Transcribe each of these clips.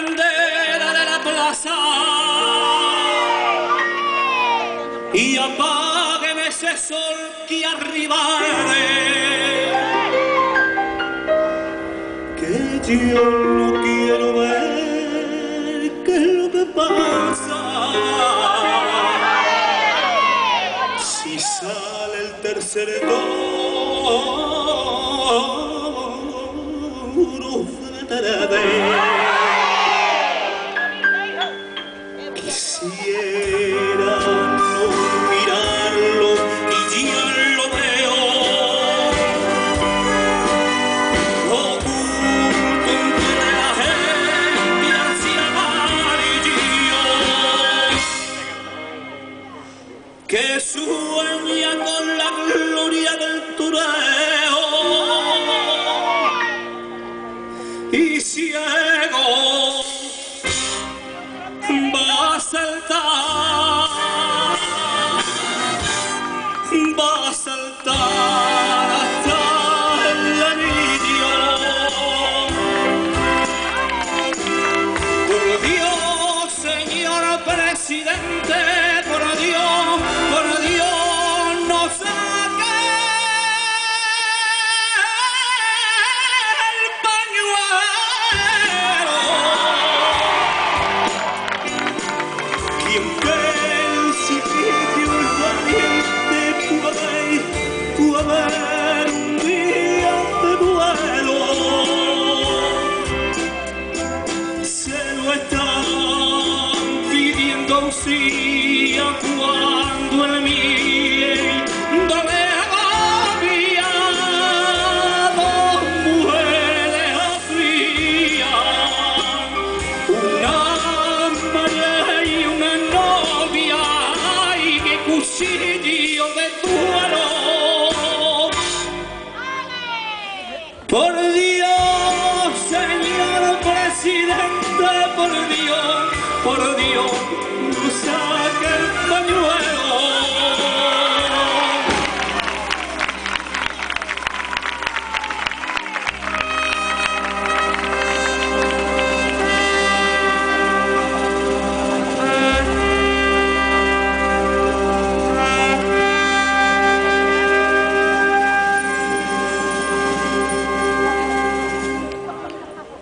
candela de la plaza y apágueme ese sol que arribaré, que yo no quiero ver qué es lo que pasa si sale el tercer toro de la tarde. Quisiera no mirarlo y ya lo veo oculto entre la gente hacia amarillo que sueña con la gloria del toreo y ciego va a saltar, hasta el anillo. Por Dios, señor presidente, por Dios, no saque el pañuelo. Quien pense que un valiente puede haber un día de duelo, se lo están pidiendo auxilio cuando el miedo le agobia. Dos mujeres aflian, una madre y una novia, ay, qué cuchillo de duelo. Por Dios, señor presidente, por Dios, no saque el pañuelo.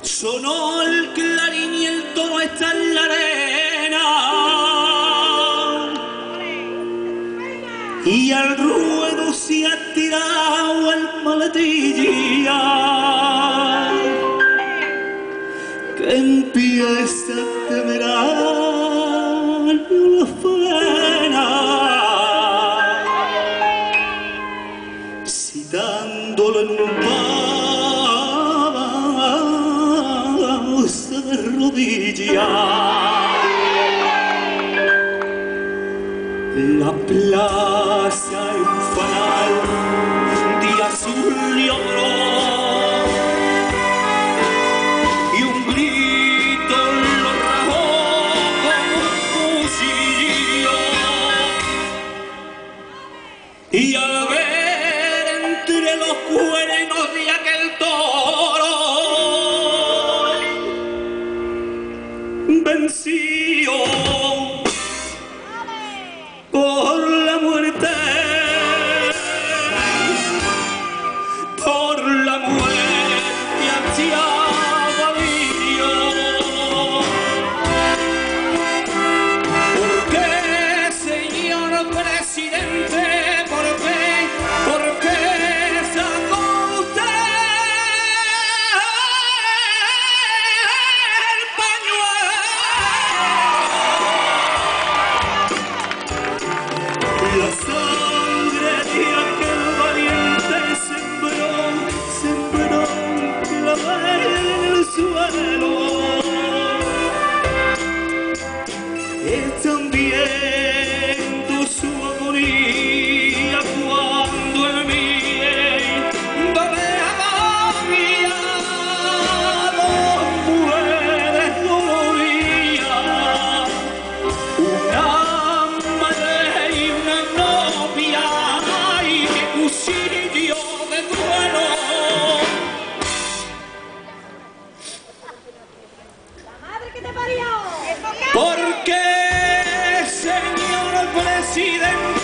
Sonó el clarín y el toro está en la arena y al ruedo se ha tirado el maletilla que empieza a temerario la faena, citándolo en un de rodillas. La plaza en fanal de azul y oro y un grito lo rajó como un cuchillo y al ver entre los cuernos de aquel toro vencido por la muerte, hacia Valirio. ¿Por qué, señor presidente? ¿Por qué sacó usted el pañuelo? La sangre de aquel valiente sembró clavel en el suelo. Están viendo su agonía cuando el viento le agobia. Dos mujeres dolorías, una madre y una novia, ay, qué cuchillo de duelo. dentro